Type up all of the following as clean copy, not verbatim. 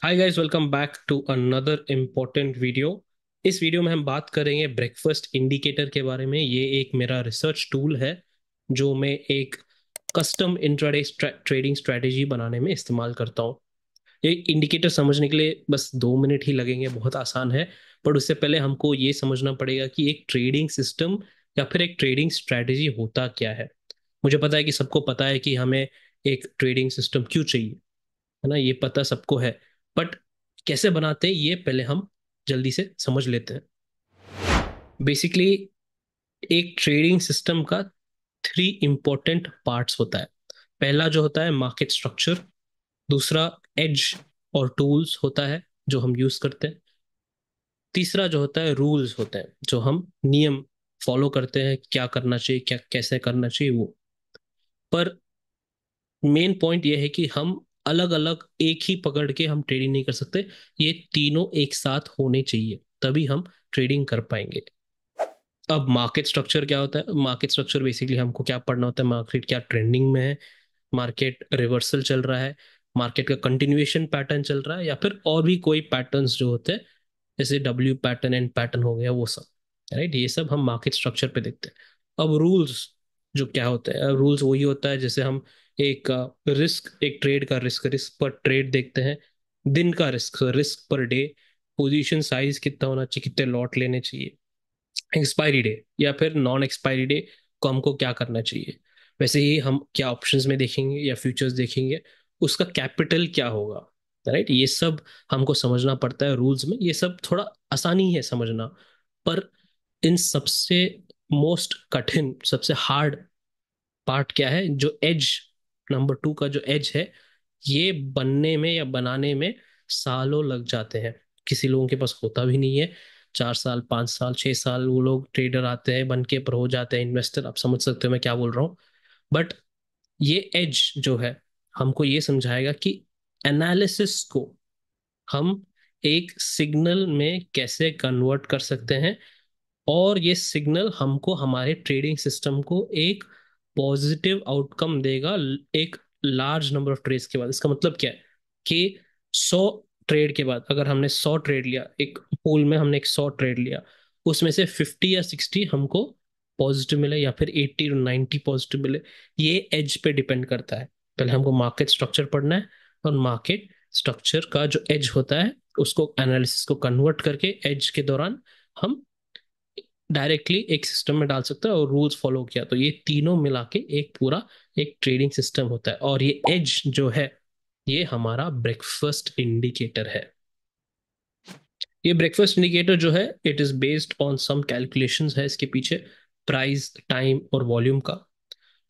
Hi guys, welcome back to another important video. इस video में हम बात करेंगे ब्रेकफास्ट इंडिकेटर के बारे में। ये एक मेरा रिसर्च टूल है जो मैं एक कस्टम इंट्राडे ट्रेडिंग स्ट्रेटेजी बनाने में इस्तेमाल करता हूँ। ये इंडिकेटर समझने के लिए बस 2 मिनट ही लगेंगे, बहुत आसान है। पर उससे पहले हमको ये समझना पड़ेगा कि एक ट्रेडिंग सिस्टम या फिर एक ट्रेडिंग स्ट्रेटेजी होता क्या है। मुझे पता है कि सबको पता है कि हमें एक ट्रेडिंग सिस्टम क्यों चाहिए, है ना, ये पता सबको है। बट कैसे बनाते हैं ये पहले हम जल्दी से समझ लेते हैं। बेसिकली एक ट्रेडिंग सिस्टम का थ्री इंपॉर्टेंट पार्ट्स होता है। पहला जो होता है मार्केट स्ट्रक्चर, दूसरा एज और टूल्स होता है जो हम यूज करते हैं, तीसरा जो होता है रूल्स होते हैं जो हम नियम फॉलो करते हैं, क्या करना चाहिए, क्या कैसे करना चाहिए वो। पर मेन पॉइंट ये है कि हम अलग अलग एक ही पकड़ के हम ट्रेडिंग नहीं कर सकते। ये तीनों एक साथ होने चाहिए, तभी हम ट्रेडिंग कर पाएंगे। अब मार्केट स्ट्रक्चर क्या होता है? मार्केट स्ट्रक्चर बेसिकली हमको क्या पढ़ना होता है, मार्केट क्या ट्रेंडिंग में है, मार्केट रिवर्सल चल रहा है, मार्केट का कंटिन्यूएशन पैटर्न चल रहा है, या फिर और भी कोई पैटर्न्स जो होते हैं जैसे डब्ल्यू पैटर्न एंड पैटर्न हो गया वो सब। राइट, ये सब हम मार्केट स्ट्रक्चर पे देखते हैं। अब रूल्स जो क्या होते हैं, रूल्स वही होता है जैसे हम एक रिस्क, एक ट्रेड का रिस्क, रिस्क पर ट्रेड देखते हैं, दिन का risk, risk per day, position size कितना होना चाहिए, कितने लॉट लेने चाहिए, एक्सपायरी डे या फिर नॉन एक्सपायरी डे को हमको क्या करना चाहिए। वैसे ही हम क्या ऑप्शंस में देखेंगे या फ्यूचर्स देखेंगे, उसका कैपिटल क्या होगा। राइट, ये सब हमको समझना पड़ता है रूल्स में। ये सब थोड़ा आसानी है समझना, पर इन सबसे मोस्ट कठिन, सबसे हार्ड पार्ट क्या है, जो एज, नंबर टू का जो एज है, ये बनने में या बनाने में सालों लग जाते हैं। किसी लोगों के पास होता भी नहीं है। 4 साल, 5 साल, 6 साल वो लोग ट्रेडर आते हैं बन के पर हो जाते हैं इन्वेस्टर। आप समझ सकते हो मैं क्या बोल रहा हूँ। बट ये एज जो है हमको ये समझाएगा कि एनालिसिस को हम एक सिग्नल में कैसे कन्वर्ट कर सकते हैं, और ये सिग्नल हमको हमारे ट्रेडिंग सिस्टम को एक पॉजिटिव आउटकम देगा एक लार्ज नंबर ऑफ ट्रेड्स के बाद। इसका मतलब क्या है कि 100 ट्रेड के बाद अगर हमने 100 ट्रेड लिया, एक पूल में हमने एक 100 ट्रेड लिया, उसमें से 50 या 60 हमको पॉजिटिव मिले या फिर 80 और 90 पॉजिटिव मिले, ये एज पे डिपेंड करता है। पहले हमको मार्केट स्ट्रक्चर पढ़ना है, और मार्केट स्ट्रक्चर का जो एज होता है उसको एनालिसिस को कन्वर्ट करके एज के दौरान हम डायरेक्टली एक सिस्टम में डाल सकते हैं और रूल्स फॉलो किया तो ये तीनों मिला के एक पूरा एक ट्रेडिंग सिस्टम होता है। और ये एज जो है ये हमारा ब्रेकफास्ट इंडिकेटर है। ये ब्रेकफास्ट इंडिकेटर जो है it is based on some calculations है इसके पीछे, प्राइस, टाइम और वॉल्यूम का।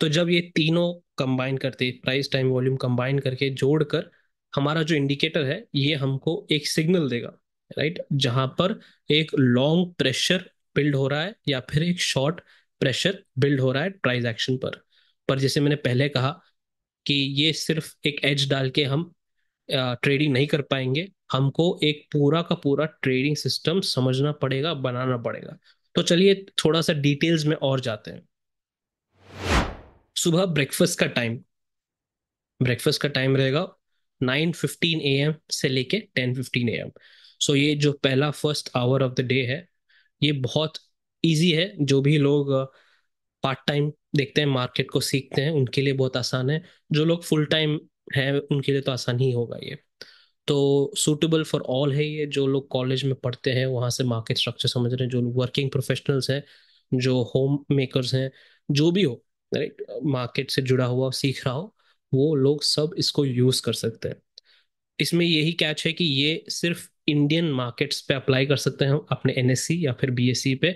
तो जब ये तीनों कंबाइन करते, प्राइस टाइम वॉल्यूम कंबाइन करके जोड़कर हमारा जो इंडिकेटर है ये हमको एक सिग्नल देगा। राइट, जहां पर एक लॉन्ग प्रेशर बिल्ड हो रहा है या फिर एक शॉर्ट प्रेशर बिल्ड हो रहा है प्राइस एक्शन पर जैसे मैंने पहले कहा कि ये सिर्फ एक एज डाल के हम ट्रेडिंग नहीं कर पाएंगे। हमको एक पूरा का पूरा ट्रेडिंग सिस्टम समझना पड़ेगा, बनाना पड़ेगा। तो चलिए थोड़ा सा डिटेल्स में और जाते हैं। सुबह ब्रेकफास्ट का टाइम, ब्रेकफास्ट का टाइम रहेगा 9:15 AM से लेके 10:15 AM। सो ये जो पहला first hour of the day है ये बहुत इजी है। जो भी लोग पार्ट टाइम देखते हैं, मार्केट को सीखते हैं, उनके लिए बहुत आसान है। जो लोग फुल टाइम है उनके लिए तो आसान ही होगा ये। तो सूटेबल फॉर ऑल है ये। जो लोग कॉलेज में पढ़ते हैं वहां से मार्केट स्ट्रक्चर समझ रहे हैं, जो वर्किंग प्रोफेशनल्स हैं, जो होम मेकर्स हैं, जो भी हो, राइट, मार्केट से जुड़ा हुआ सीख रहा हो, वो लोग सब इसको यूज कर सकते हैं। इसमें यही कैच है कि ये सिर्फ इंडियन मार्केट्स पे अप्लाई कर सकते हैं हम अपने एनएससी या फिर बीएससी पे।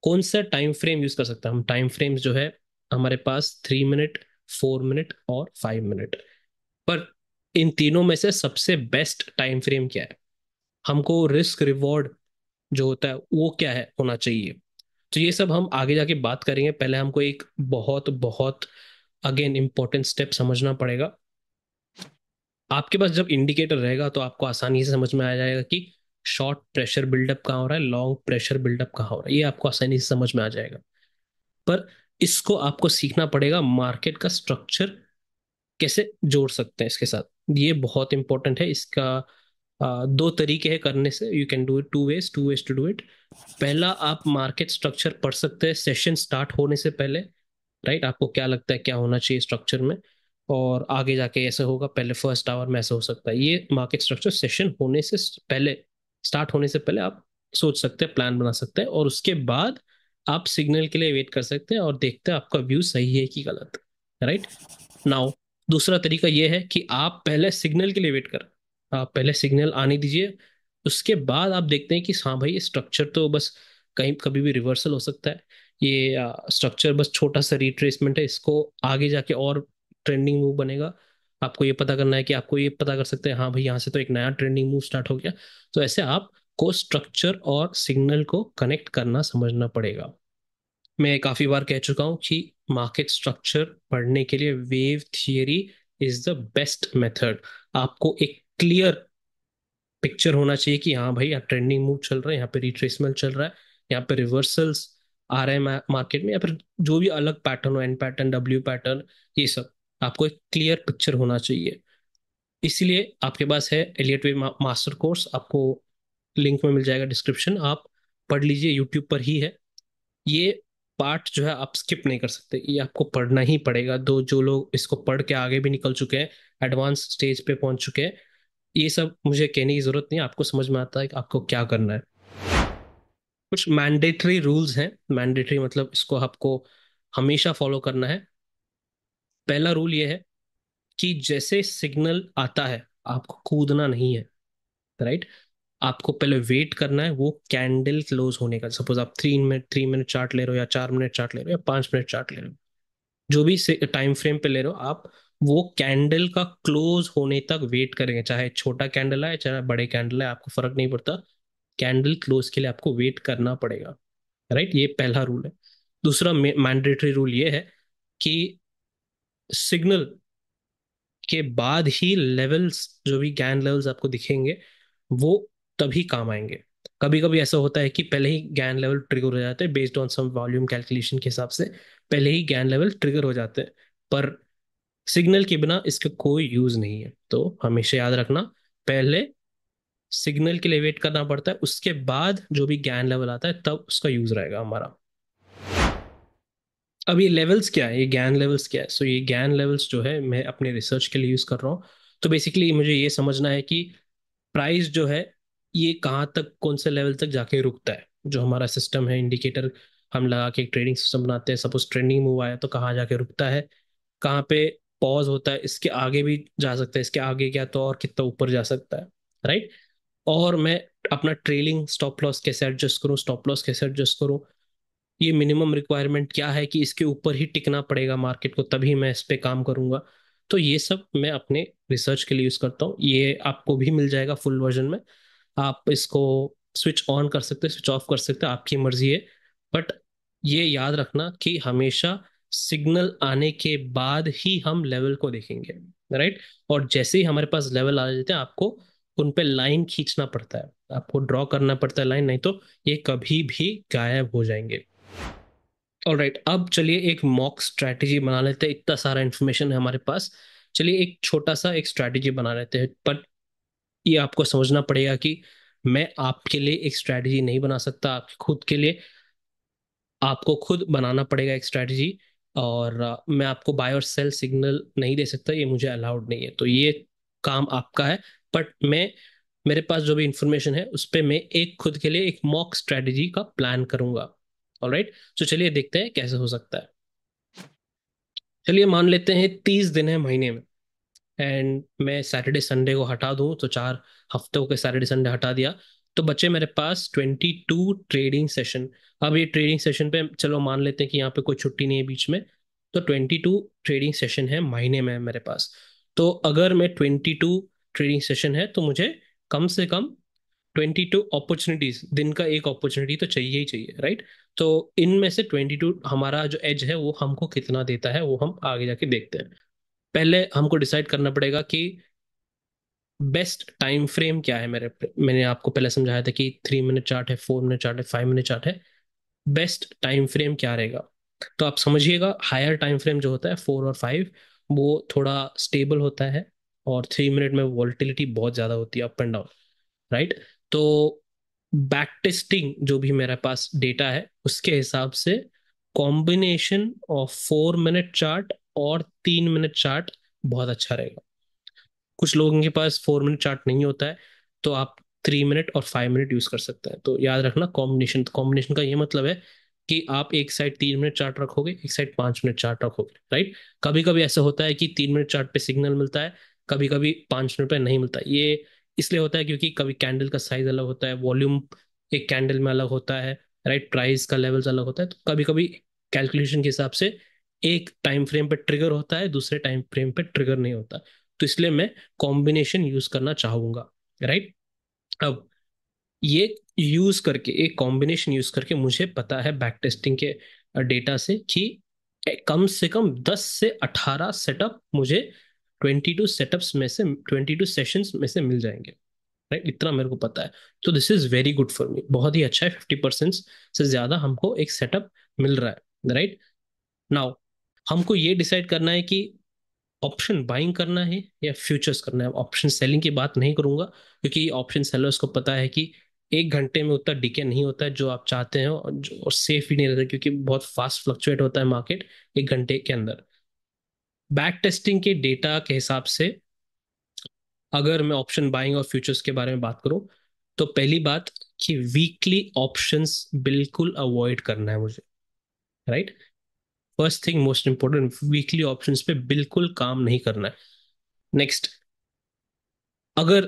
कौन सा टाइम फ्रेम यूज कर सकते हैं हम? टाइम फ्रेम्स जो है हमारे पास 3 मिनट, 4 मिनट और 5 मिनट। पर इन तीनों में से सबसे बेस्ट टाइम फ्रेम क्या है, हमको रिस्क रिवॉर्ड जो होता है वो क्या है होना चाहिए। तो ये सब हम आगे जाके बात करेंगे। पहले हमको एक बहुत बहुत अगेन इंपॉर्टेंट स्टेप समझना पड़ेगा। आपके पास जब इंडिकेटर रहेगा तो आपको आसानी से समझ में आ जाएगा कि शॉर्ट प्रेशर बिल्डअप कहाँ हो रहा है, लॉन्ग प्रेशर बिल्डअप कहाँ हो रहा है, ये आपको आसानी से समझ में आ जाएगा। पर इसको आपको सीखना पड़ेगा, मार्केट का स्ट्रक्चर कैसे जोड़ सकते हैं इसके साथ, ये बहुत इंपॉर्टेंट है। इसका दो तरीके हैं करने से, you can do it two ways to do it. पहला, आप मार्केट स्ट्रक्चर पढ़ सकते हैं सेशन स्टार्ट होने से पहले, राइट? आपको क्या लगता है क्या होना चाहिए स्ट्रक्चर में, और आगे जाके ऐसे होगा, पहले फर्स्ट आवर में ऐसा हो सकता है। ये मार्केट स्ट्रक्चर सेशन होने से पहले, स्टार्ट होने से पहले आप सोच सकते हैं, प्लान बना सकते हैं, और उसके बाद आप सिग्नल के लिए वेट कर सकते हैं और देखते हैं आपका व्यू सही है कि गलत, राइट? नाउ दूसरा तरीका ये है कि आप पहले सिग्नल के लिए वेट करें, आप पहले सिग्नल आने दीजिए, उसके बाद आप देखते हैं कि हाँ भाई, ये स्ट्रक्चर तो बस कहीं कभी भी रिवर्सल हो सकता है, ये स्ट्रक्चर बस छोटा सा रिट्रेसमेंट है, इसको आगे जाके और ट्रेंडिंग मूव बनेगा। आपको ये पता करना है कि आपको ये पता कर सकते हैं हाँ भाई, यहाँ से तो एक नया ट्रेंडिंग मूव स्टार्ट हो गया। तो ऐसे आपको स्ट्रक्चर और सिग्नल को कनेक्ट करना समझना पड़ेगा। मैं काफी बार कह चुका हूँ कि मार्केट स्ट्रक्चर पढ़ने के लिए wave theory is the best method. आपको एक क्लियर पिक्चर होना चाहिए कि हाँ भाई, यहाँ ट्रेंडिंग मूव चल रहा है, यहाँ पे रिट्रेसमेंट चल रहा है, यहाँ पे रिवर्सल्स आ रहे हैं मार्केट में, या फिर जो भी अलग पैटर्न हो, एन पैटर्न, डब्ल्यू पैटर्न, ये सब आपको एक क्लियर पिक्चर होना चाहिए। इसलिए आपके पास है एलियट वे मास्टर कोर्स, आपको लिंक में मिल जाएगा डिस्क्रिप्शन, आप पढ़ लीजिए, यूट्यूब पर ही है। ये पार्ट जो है आप स्किप नहीं कर सकते, ये आपको पढ़ना ही पड़ेगा। दो जो लोग इसको पढ़ के आगे भी निकल चुके हैं, एडवांस स्टेज पे पहुंच चुके हैं, ये सब मुझे कहने की जरूरत नहीं है, आपको समझ में आता है कि आपको क्या करना है। कुछ मैंडेटरी रूल्स हैं, मैंडेटरी मतलब इसको आपको हमेशा फॉलो करना है। पहला रूल ये है कि जैसे सिग्नल आता है, आपको कूदना नहीं है, राइट? आपको पहले वेट करना है वो कैंडल क्लोज होने का। सपोज आप 3 मिनट चार्ट ले रहे हो, या 4 मिनट चार्ट ले रहे हो, या 5 मिनट चार्ट ले रहे हो, जो भी टाइम फ्रेम पे ले रहे हो आप, वो कैंडल का क्लोज होने तक वेट करेंगे। चाहे छोटा कैंडल है चाहे बड़े कैंडल है, आपको फर्क नहीं पड़ता, कैंडल क्लोज के लिए आपको वेट करना पड़ेगा, राइट? ये पहला रूल है। दूसरा मैंडेटरी रूल ये है कि सिग्नल के बाद ही लेवल्स, जो भी गैन लेवल्स आपको दिखेंगे, वो तभी काम आएंगे। कभी कभी ऐसा होता है कि पहले ही गैन लेवल ट्रिगर हो जाते हैं, based on some volume calculation के हिसाब से पहले ही गैन लेवल ट्रिगर हो जाते हैं, पर सिग्नल के बिना इसका कोई यूज नहीं है। तो हमेशा याद रखना, पहले सिग्नल के लिए वेट करना पड़ता है, उसके बाद जो भी गैन लेवल आता है तब उसका यूज रहेगा हमारा। अब ये लेवल्स क्या है, ये गैन लेवल्स क्या है? सो ये गैन लेवल्स जो है मैं अपने रिसर्च के लिए यूज कर रहा हूँ। तो बेसिकली मुझे ये समझना है कि प्राइस जो है ये कहाँ तक, कौन से लेवल तक जाके रुकता है। जो हमारा सिस्टम है, इंडिकेटर हम लगा के एक ट्रेडिंग सिस्टम बनाते हैं, सपोज ट्रेंडिंग मूव आया तो कहाँ जाके रुकता है, कहाँ पे पॉज होता है, इसके आगे भी जा सकता है, इसके आगे क्या तो और कितना ऊपर जा सकता है, राइट? और मैं अपना ट्रेलिंग स्टॉप लॉस कैसे एडजस्ट करूँ, स्टॉप लॉस कैसे एडजस्ट करूँ, ये मिनिमम रिक्वायरमेंट क्या है कि इसके ऊपर ही टिकना पड़ेगा मार्केट को, तभी मैं इस पे काम करूंगा। तो ये सब मैं अपने रिसर्च के लिए यूज करता हूँ, ये आपको भी मिल जाएगा फुल वर्जन में। आप इसको स्विच ऑन कर सकते हैं, स्विच ऑफ कर सकते हैं, आपकी मर्जी है। बट ये याद रखना कि हमेशा सिग्नल आने के बाद ही हम लेवल को देखेंगे, राइट? और जैसे ही हमारे पास लेवल आ जाते हैं, आपको उन पे लाइन खींचना पड़ता है, आपको ड्रॉ करना पड़ता है लाइन, नहीं तो ये कभी भी गायब हो जाएंगे। ऑलराइट, अब चलिए एक मॉक स्ट्रैटेजी बना लेते हैं। इतना सारा इंफॉर्मेशन है हमारे पास, चलिए एक छोटा सा एक स्ट्रैटेजी बना लेते हैं। पर ये आपको समझना पड़ेगा कि मैं आपके लिए एक स्ट्रैटेजी नहीं बना सकता, आपके खुद के लिए आपको खुद बनाना पड़ेगा एक स्ट्रैटेजी। और मैं आपको बाय और सेल सिग्नल नहीं दे सकता, ये मुझे अलाउड नहीं है, तो ये काम आपका है। बट मैं, मेरे पास जो भी इंफॉर्मेशन है उस पर मैं एक खुद के लिए एक मॉक स्ट्रैटेजी का प्लान करूंगा। ऑलराइट, तो चलिए देखते हैं कैसे हो सकता है। चलिए मान लेते हैं 30 दिन है महीने में, एंड मैं सैटरडे संडे को हटा दूं, तो 4 हफ्तों के सैटरडे संडे हटा दिया, तो बचे मेरे पास 22 ट्रेडिंग सेशन। अब ये ट्रेडिंग सेशन पे चलो मान लेते हैं कि यहाँ पे कोई छुट्टी नहीं है बीच में, तो 22 ट्रेडिंग सेशन है महीने में मेरे पास। तो अगर मैं 22 ट्रेडिंग सेशन है, तो मुझे कम से कम 22 अपॉर्चुनिटीज, दिन का एक अपॉर्चुनिटी तो चाहिए ही चाहिए, राइट? तो इनमें से 22 हमारा जो एज है वो हमको कितना देता है, वो हम आगे जाके देखते हैं। पहले हमको डिसाइड करना पड़ेगा कि बेस्ट टाइम फ्रेम क्या है मेरे पे। मैंने आपको पहले समझाया था कि 3 मिनट चार्ट है, 4 मिनट चार्ट है, 5 मिनट चार्ट है। बेस्ट टाइम फ्रेम क्या रहेगा? तो आप समझिएगा, हायर टाइम फ्रेम जो होता है 4 और 5, वो थोड़ा स्टेबल होता है, और 3 मिनट में वॉलिटिलिटी बहुत ज्यादा होती है, अप एंड डाउन। राइट। तो बैक टेस्टिंग जो भी मेरे पास डेटा है उसके हिसाब से कॉम्बिनेशन ऑफ 4 मिनट चार्ट और 3 मिनट चार्ट बहुत अच्छा रहेगा। कुछ लोगों के पास 4 मिनट चार्ट नहीं होता है, तो आप 3 मिनट और 5 मिनट यूज कर सकते हैं। तो याद रखना कॉम्बिनेशन, कॉम्बिनेशन का ये मतलब है कि आप एक साइड 3 मिनट चार्ट रखोगे, एक साइड 5 मिनट चार्ट रखोगे, राइट। कभी कभी ऐसा होता है कि 3 मिनट चार्ट पे सिग्नल मिलता है, कभी कभी 5 मिनट पे नहीं मिलता। ये इसलिए होता है क्योंकि कभी कैंडल का साइज अलग होता है, वॉल्यूम एक कैंडल में अलग होता है, राइट, प्राइस का लेवल्स अलग होता है। तो कभी कभी कैलकुलेशन के हिसाब से एक टाइम फ्रेम पे ट्रिगर होता है, दूसरे टाइम फ्रेम पे ट्रिगर नहीं होता। तो इसलिए मैं कॉम्बिनेशन यूज करना चाहूंगा, राइट। अब ये यूज करके, एक कॉम्बिनेशन यूज करके मुझे पता है बैक टेस्टिंग के डेटा से कि कम से कम 10 से 18 सेटअप मुझे 22 सेटअप्स में से, 22 सेशंस में से मिल जाएंगे, राइट। इतना मेरे को पता है। तो this is very good for me, बहुत ही अच्छा है। 50% से ज्यादा हमको एक सेटअप मिल रहा है, राइट। नाउ हमको ये डिसाइड करना है कि ऑप्शन बाइंग करना है या फ्यूचर्स करना है। ऑप्शन सेलिंग की बात नहीं करूंगा, क्योंकि ऑप्शन सेलर्स को पता है कि 1 घंटे में उतना डिके नहीं होता है जो आप चाहते हैं, और सेफ भी नहीं रहता, क्योंकि बहुत फास्ट फ्लक्चुएट होता है मार्केट 1 घंटे के अंदर। बैक टेस्टिंग के डेटा के हिसाब से अगर मैं ऑप्शन बाइंग और फ्यूचर्स के बारे में बात करूं, तो पहली बात कि वीकली ऑप्शंस बिल्कुल अवॉइड करना है मुझे, right. First thing most important, weekly options पे बिल्कुल काम नहीं करना है। नेक्स्ट, अगर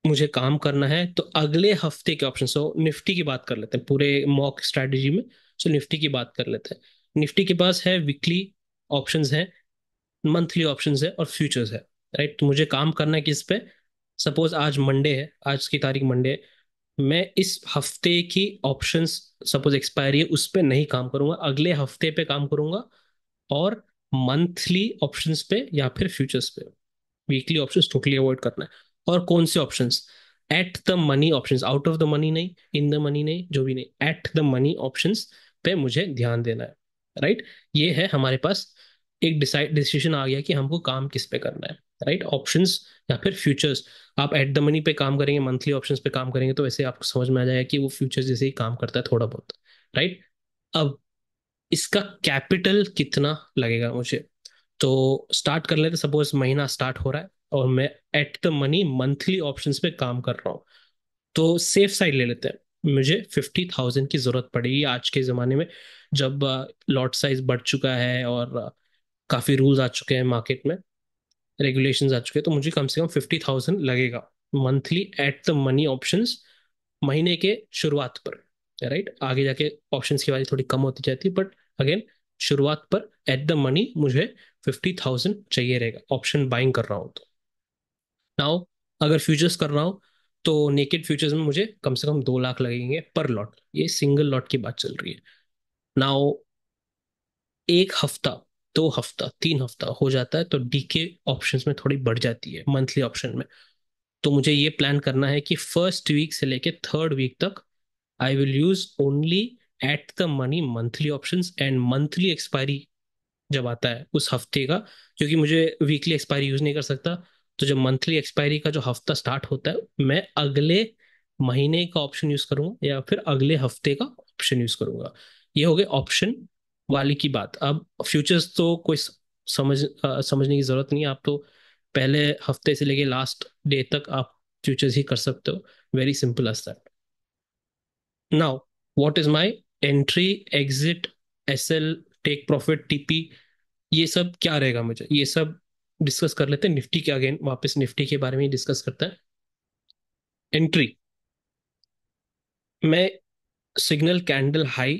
मुझे काम करना है तो अगले हफ्ते के ऑप्शन, सो निफ्टी की बात कर लेते हैं पूरे मॉक स्ट्रैटेजी में। सो निफ्टी की बात कर लेते हैं। निफ्टी के पास है वीकली ऑप्शंस है, मंथली ऑप्शंस है और फ्यूचर्स है, राइट। तो मुझे काम करना है किस पे? सपोज आज मंडे है, आज की तारीख मंडे है, मैं इस हफ्ते की ऑप्शंस, सपोज एक्सपायरी है, उस पे नहीं काम करूंगा, अगले हफ्ते पे काम करूंगा। और मंथली ऑप्शंस पे या फिर फ्यूचर्स पे, वीकली ऑप्शंस टोटली अवॉइड करना है। और कौन से options? At the money options, out of the money नहीं, इन द मनी नहीं, जो भी नहीं, एट द मनी ऑप्शंस पे मुझे ध्यान देना है, राइट। ये है हमारे पास एक डिसाइड डिसीजन आ गया कि हमको काम किस पे करना है, राइट। ऑप्शंस या फिर फ्यूचर्स। आप एट द मनी पे काम करेंगे, मंथली ऑप्शंस पे काम करेंगे, तो वैसे आपको समझ में आ जाएगा कि वो फ्यूचर्स जैसे ही काम करता है थोड़ा बहुत, राइट। अब इसका कैपिटल कितना लगेगा मुझे, तो स्टार्ट कर लेते। सपोज महीना स्टार्ट हो रहा है और मैं at the money monthly options पे काम कर रहा हूँ, तो सेफ साइड ले लेते हैं। मुझे 50,000 की जरूरत पड़ेगी आज के ज़माने में, जब लॉट साइज बढ़ चुका है और काफ़ी रूल्स आ चुके हैं मार्केट में, रेगुलेशंस आ चुके हैं। तो मुझे कम से कम 50,000 लगेगा monthly at the money options, महीने के शुरुआत पर, राइट। आगे जाके ऑप्शंस की वाली थोड़ी कम होती जाती है, बट अगेन शुरुआत पर एट द मनी मुझे 50,000 चाहिए रहेगा, ऑप्शन बाइंग कर रहा हूँ तो। नाउ अगर फ्यूचर्स कर रहा हूँ, तो नेकेड फ्यूचर्स में मुझे कम से कम 2 लाख लगेंगे पर लॉट, ये सिंगल लॉट की बात चल रही है। नाउ एक हफ्ता, 2 हफ्ता, 3 हफ्ता हो जाता है तो डीके ऑप्शंस में थोड़ी बढ़ जाती है मंथली ऑप्शन में। तो मुझे ये प्लान करना है कि फर्स्ट वीक से लेके थर्ड वीक तक I will use only at the money monthly options, and monthly expiry जब आता है उस हफ्ते का, क्योंकि मुझे वीकली एक्सपायरी यूज नहीं कर सकता। तो जब मंथली एक्सपायरी का जो हफ्ता स्टार्ट होता है, मैं अगले महीने का ऑप्शन यूज करूंगा या फिर अगले हफ्ते का ऑप्शन यूज करूंगा। ये हो गए ऑप्शन वाली की बात। अब फ्यूचर्स तो कोई समझने की जरूरत नहीं है। आप तो पहले हफ्ते से लेके लास्ट डे तक आप फ्यूचर्स ही कर सकते हो, very simple as that. Now what is my entry, exit, SL, take profit, TP, ये सब क्या रहेगा मुझे, ये सब डिस्कस कर लेते हैं निफ्टी के। अगेन वापस निफ्टी के बारे में डिस्कस करते हैं। एंट्री, मैं सिग्नल कैंडल हाई,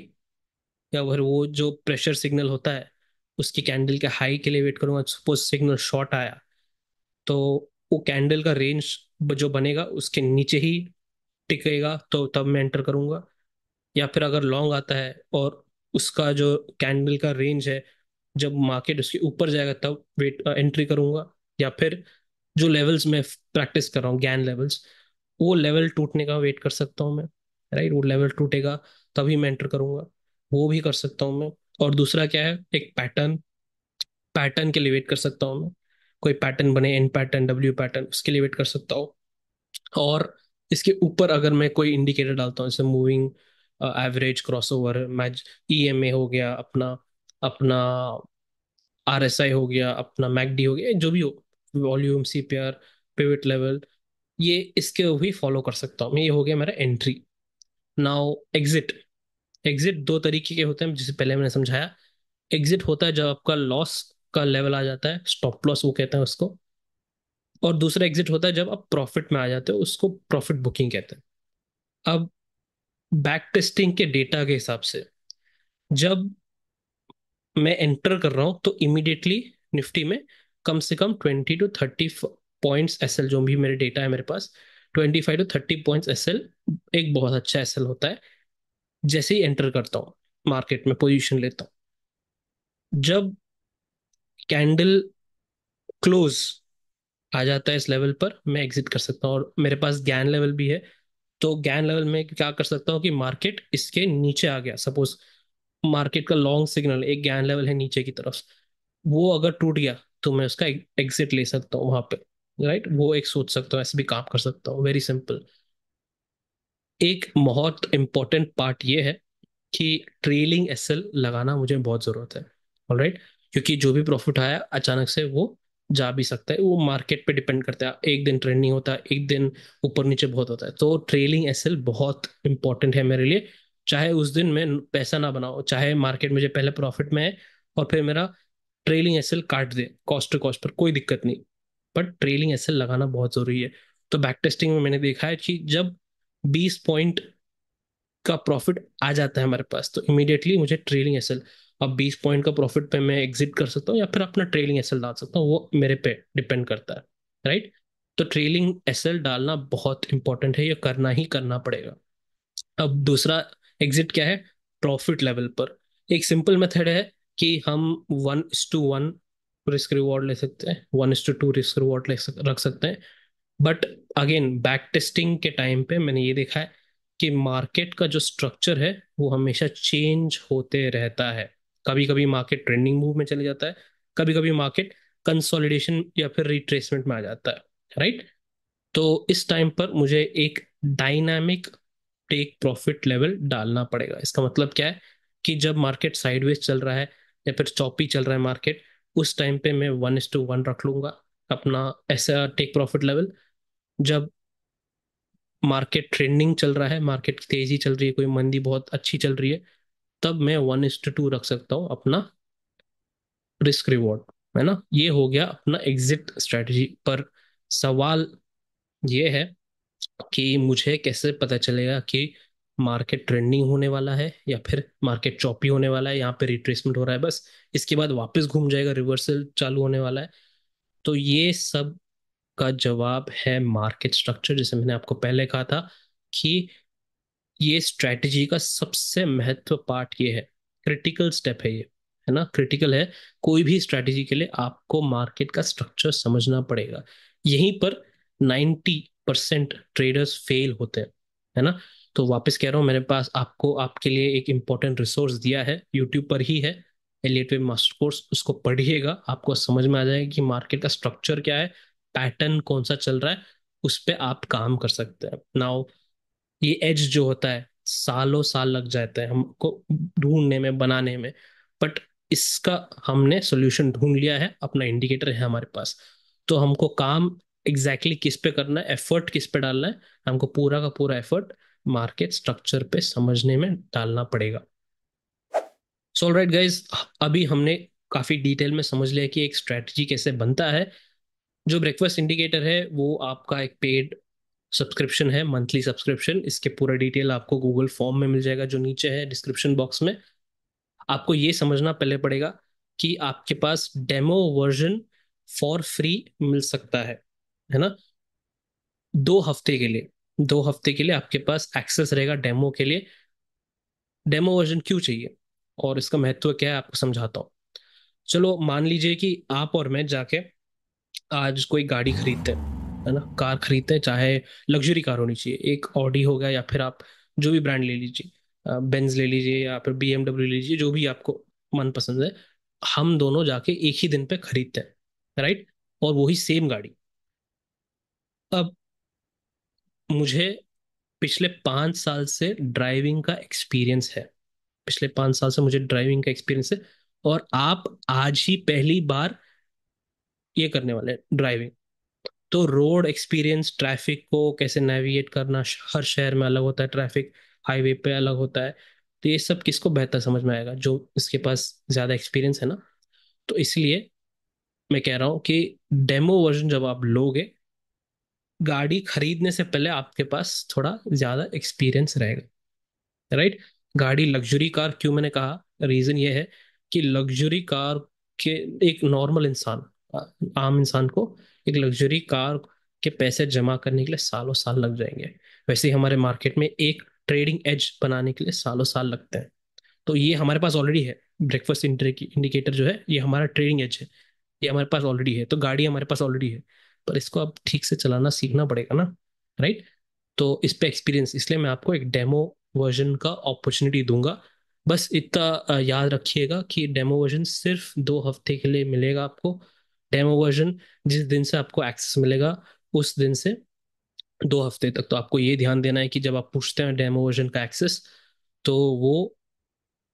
या फिर वो जो प्रेशर सिग्नल होता है उसकी कैंडल के हाई के लिए वेट करूंगा। सपोज सिग्नल शॉर्ट आया, तो वो कैंडल का रेंज जो बनेगा उसके नीचे ही टिकेगा, तो तब मैं एंटर करूंगा। या फिर अगर लॉन्ग आता है और उसका जो कैंडल का रेंज है, जब मार्केट उसके ऊपर जाएगा तब वेट एंट्री करूंगा। या फिर जो लेवल्स में प्रैक्टिस कर रहा हूँ, गैन लेवल्स, वो लेवल टूटने का वेट कर सकता हूँ मैं, राइट। वो लेवल टूटेगा तभी मैं एंटर करूंगा, वो भी कर सकता हूँ मैं। और दूसरा क्या है, एक पैटर्न, पैटर्न के लिए वेट कर सकता हूँ मैं। कोई पैटर्न बने, एन पैटर्न, डब्ल्यू पैटर्न, उसके लिए वेट कर सकता हूँ। और इसके ऊपर अगर मैं कोई इंडिकेटर डालता हूँ, जैसे moving average, crossover, match, EMA हो गया अपना, अपना आरएसआई हो गया, अपना मैकडी हो गया, जो भी हो, वॉल्यूम, सीपीआर, पिवट लेवल, ये इसके भी फॉलो कर सकता हूँ। ये हो गया मेरा एंट्री। Now exit. एग्जिट दो तरीके के होते हैं, जिसे पहले मैंने समझाया। एग्जिट होता है जब आपका लॉस का लेवल आ जाता है, स्टॉप लॉस वो कहते हैं उसको। और दूसरा एग्जिट होता है जब आप प्रॉफिट में आ जाते हो, उसको प्रॉफिट बुकिंग कहते हैं। अब बैक टेस्टिंग के डेटा के हिसाब से जब मैं एंटर कर रहा हूं तो इमीडिएटली निफ्टी में कम से कम 20 to 30 पॉइंट्स एसएल, जो भी मेरे डेटा है मेरे पास, 25 to 30 पॉइंट्स एसएल एक बहुत अच्छा एसएल होता है जैसे ही एंटर करता हूँ, मार्केट में पोजीशन लेता हूँ। जब कैंडल क्लोज आ जाता है इस लेवल पर, मैं एग्जिट कर सकता हूँ। और मेरे पास गैन लेवल भी है, तो गैन लेवल में क्या कर सकता हूँ कि मार्केट इसके नीचे आ गया, सपोज मार्केट का लॉन्ग सिग्नल एक गैन लेवल है नीचे की तरफ, वो अगर टूट गया तो मैं उसका एग्जिट ले सकता हूँ वहां पे। राइट, वो एक सोच सकता हूँ, ऐसे भी काम कर सकता हूँ, वेरी सिंपल। एक बहुत इंपॉर्टेंट पार्ट ये है कि ट्रेलिंग एसएल लगाना मुझे बहुत जरूरत है। ऑलराइट, क्योंकि जो भी प्रॉफिट आया अचानक से वो जा भी सकता है, वो मार्केट पे डिपेंड करता है, एक दिन ट्रेंडिंग होता है, एक दिन ऊपर नीचे बहुत होता है। तो ट्रेलिंग एसएल बहुत इंपॉर्टेंट है मेरे लिए। चाहे उस दिन मैं पैसा ना बनाऊं, चाहे मार्केट मुझे पहले प्रॉफिट में है और फिर मेरा ट्रेलिंग एसएल काट दे कॉस्ट टू कॉस्ट पर, कोई दिक्कत नहीं, बट ट्रेलिंग एसएल लगाना बहुत जरूरी है। तो बैक टेस्टिंग में मैंने देखा है कि जब 20 पॉइंट का प्रॉफिट आ जाता है हमारे पास, तो इमीडिएटली मुझे ट्रेलिंग एसएल, अब 20 पॉइंट का प्रॉफिट पे मैं एग्जिट कर सकता हूँ या फिर अपना ट्रेलिंग एसएल डाल सकता हूँ, वो मेरे पे डिपेंड करता है। राइट, तो ट्रेलिंग एसएल डालना बहुत इंपॉर्टेंट है, ये करना ही करना पड़ेगा। अब दूसरा एग्जिट क्या है, प्रॉफिट लेवल पर एक सिंपल मेथड है कि हम 1:1 रिस्क रिवॉर्ड ले सकते हैं, 1:2 रिस्क रिवॉर्ड रख सकते हैं। बट अगेन बैक टेस्टिंग के टाइम पे मैंने ये देखा है कि मार्केट का जो स्ट्रक्चर है वो हमेशा चेंज होते रहता है। कभी कभी मार्केट ट्रेंडिंग मूव में चले जाता है, कभी कभी मार्केट कंसोलिडेशन या फिर रिट्रेसमेंट में आ जाता है। राइट, तो इस टाइम पर मुझे एक डायनामिक टेक प्रॉफिट लेवल डालना पड़ेगा। इसका मतलब क्या है कि जब मार्केट साइडवेज चल रहा है या फिर चॉपी चल रहा है मार्केट, उस टाइम पे मैं 1:1 रख लूंगा अपना ऐसा टेक प्रॉफिट लेवल। जब मार्केट ट्रेंडिंग चल रहा है, मार्केट तेजी चल रही है, कोई मंदी बहुत अच्छी चल रही है, तब मैं 1:2 रख सकता हूँ अपना रिस्क रिवॉर्ड। है ना, ये हो गया अपना एग्जिट स्ट्रेटजी पर। सवाल ये है कि मुझे कैसे पता चलेगा कि मार्केट ट्रेंडिंग होने वाला है या फिर मार्केट चॉपी होने वाला है, यहाँ पे रिट्रेसमेंट हो रहा है बस, इसके बाद वापस घूम जाएगा, रिवर्सल चालू होने वाला है। तो ये सब का जवाब है मार्केट स्ट्रक्चर। जैसे मैंने आपको पहले कहा था कि ये स्ट्रेटजी का सबसे महत्व पार्ट ये है, क्रिटिकल स्टेप है ये, है ना, क्रिटिकल है। कोई भी स्ट्रेटजी के लिए आपको मार्केट का स्ट्रक्चर समझना पड़ेगा। यहीं पर 90% ट्रेडर्स फेल होते हैं, है ना। तो वापस कह रहा हूँ, मेरे पास आपको आपके लिए एक इंपॉर्टेंट रिसोर्स दिया है, यूट्यूब पर ही है, एलियट वेब मास्टर कोर्स। उसको पढ़िएगा, आपको समझ में आ जाएगा कि मार्केट का स्ट्रक्चर क्या है, पैटर्न कौन सा चल रहा है, उस पर आप काम कर सकते हैं। नाउ ये एज जो होता है, सालों साल लग जाते हैं हमको ढूंढने में, बनाने में, बट इसका हमने सोल्यूशन ढूंढ लिया है, अपना इंडिकेटर है हमारे पास। तो हमको काम एग्जैक्टली exactly किस पे करना है, एफर्ट किस पे डालना है, हमको पूरा का पूरा एफर्ट मार्केट स्ट्रक्चर पे समझने में डालना पड़ेगा। सो ऑलराइट गाइस, अभी हमने काफी डिटेल में समझ लिया कि एक स्ट्रेटजी कैसे बनता है। जो ब्रेकफास्ट इंडिकेटर है वो आपका एक पेड सब्सक्रिप्शन है, मंथली सब्सक्रिप्शन। इसके पूरा डिटेल आपको गूगल फॉर्म में मिल जाएगा जो नीचे है डिस्क्रिप्शन बॉक्स में। आपको ये समझना पहले पड़ेगा कि आपके पास डेमो वर्जन फॉर फ्री मिल सकता है ना, 2 हफ्ते के लिए। 2 हफ्ते के लिए आपके पास एक्सेस रहेगा डेमो के लिए। डेमो वर्जन क्यों चाहिए और इसका महत्व क्या है आपको समझाता हूँ। चलो मान लीजिए कि आप और मैं जाके आज कोई गाड़ी खरीदते हैं, है ना, कार खरीदते हैं, चाहे लग्जरी कार होनी चाहिए, एक ऑडी हो गया या फिर आप जो भी ब्रांड ले लीजिए, बेंज ले लीजिए या फिर बीएमडब्ल्यू ले लीजिए, जो भी आपको मन पसंद है। हम दोनों जाके एक ही दिन पे खरीदते हैं, राइट, और वही सेम गाड़ी। अब मुझे पिछले 5 साल से ड्राइविंग का एक्सपीरियंस है। पिछले 5 साल से मुझे ड्राइविंग का एक्सपीरियंस है, और आप आज ही पहली बार ये करने वाले हैं ड्राइविंग। तो रोड एक्सपीरियंस, ट्रैफिक को कैसे नेविगेट करना, हर शहर में अलग होता है ट्रैफिक, हाईवे पे अलग होता है। तो ये सब किसको बेहतर समझ में आएगा? जो इसके पास ज्यादा एक्सपीरियंस है ना। तो इसलिए मैं कह रहा हूँ कि डेमो वर्जन जब आप लोगे, गाड़ी खरीदने से पहले आपके पास थोड़ा ज्यादा एक्सपीरियंस रहेगा, राइट। गाड़ी लग्जरी कार क्यों मैंने कहा, रीजन ये है कि लग्जरी कार के, एक नॉर्मल इंसान, आम इंसान को एक लग्जरी कार के पैसे जमा करने के लिए सालों साल लग जाएंगे। वैसे ही हमारे मार्केट में एक ट्रेडिंग एज बनाने के लिए सालों साल लगते हैं। तो ये हमारे पास ऑलरेडी है। ब्रेकफास्ट इंडिकेटर जो है, ये हमारा ट्रेडिंग एज है। ये हमारे पास ऑलरेडी है, तो गाड़ी हमारे पास ऑलरेडी है। पर इसको अब ठीक से चलाना सीखना पड़ेगा ना, राइट। तो इस पे एक्सपीरियंस, इसलिए मैं आपको एक डेमो वर्जन का अपॉर्चुनिटी दूंगा। बस इतना याद रखिएगा कि डेमो वर्जन सिर्फ 2 हफ्ते के लिए मिलेगा आपको। डेमो वर्जन जिस दिन से आपको एक्सेस मिलेगा, उस दिन से 2 हफ्ते तक। तो आपको ये ध्यान देना है कि जब आप पूछते हैं डेमो वर्जन का एक्सेस, तो वो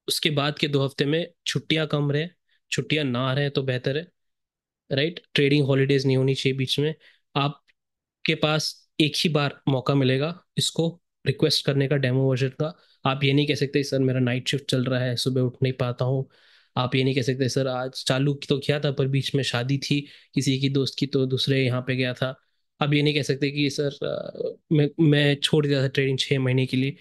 उसके बाद के 2 हफ्ते में छुट्टियां कम रहे, छुट्टियां ना रहे तो बेहतर है, राइट। ट्रेडिंग हॉलीडेज नहीं होनी चाहिए बीच में। आपके पास एक ही बार मौका मिलेगा इसको रिक्वेस्ट करने का, डेमो वर्जन का। आप ये नहीं कह सकते सर मेरा नाइट शिफ्ट चल रहा है, सुबह उठ नहीं पाता हूँ। आप ये नहीं कह सकते सर आज चालू तो किया था पर बीच में शादी थी किसी की दोस्त की, तो दूसरे यहाँ पे गया था। आप ये नहीं कह सकते कि सर मैं छोड़ दिया था ट्रेडिंग 6 महीने के लिए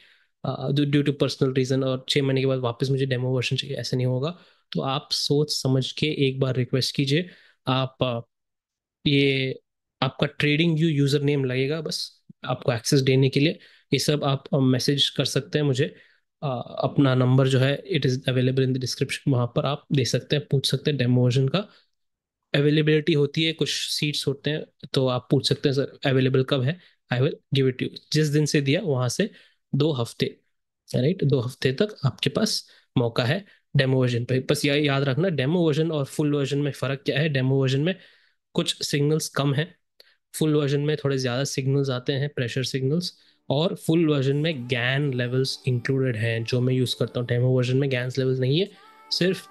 ड्यू टू पर्सनल रीजन, और 6 महीने के बाद वापस मुझे डेमो वर्जन चाहिए, ऐसे नहीं होगा। तो आप सोच समझ के एक बार रिक्वेस्ट कीजिए। आप ये आपका ट्रेडिंग व्यू यूजर नेम लगेगा बस आपको एक्सेस देने के लिए। ये सब आप मैसेज कर सकते हैं मुझे। अपना नंबर जो है it is available in the description, वहां पर आप दे सकते हैं, पूछ सकते हैं। डेमो वर्जन का अवेलेबिलिटी होती है, कुछ सीट्स होते हैं, तो आप पूछ सकते हैं सर अवेलेबल कब है, I will give it you. जिस दिन से दिया वहां से 2 हफ्ते, राइट, 2 हफ्ते तक आपके पास मौका है डेमो वर्जन पे। बस ये याद रखना, डेमो वर्जन और फुल वर्जन में फर्क क्या है। डेमो वर्जन में कुछ सिग्नल्स कम है, फुल वर्जन में थोड़े ज़्यादा सिग्नल्स आते हैं, प्रेशर सिग्नल्स। और फुल वर्जन में गैन लेवल्स इंक्लूडेड हैं, जो मैं यूज़ करता हूँ। डेमो वर्जन में गैन लेवल्स नहीं है, सिर्फ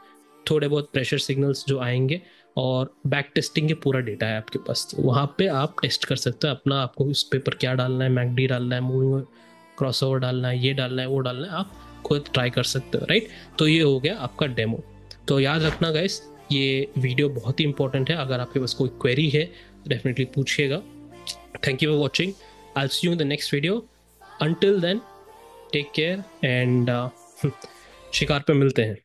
थोड़े बहुत प्रेशर सिग्नल्स जो आएंगे, और बैक टेस्टिंग के पूरा डेटा है आपके पास। तो वहाँ पे आप टेस्ट कर सकते हैं अपना, आपको उस पेपर क्या डालना है, मैकडी डालना है, मूविंग क्रॉसओवर डालना है, ये डालना है, वो डालना है, आप खुद ट्राई कर सकते हो, राइट। तो ये हो गया आपका डेमो। तो याद रखना गाइस, ये वीडियो बहुत ही इंपॉर्टेंट है। अगर आपके पास कोई क्वेरी है डेफिनेटली पूछिएगा। Thank you for watching, I will see you in the next video. Until then take care and शिकार पे मिलते हैं।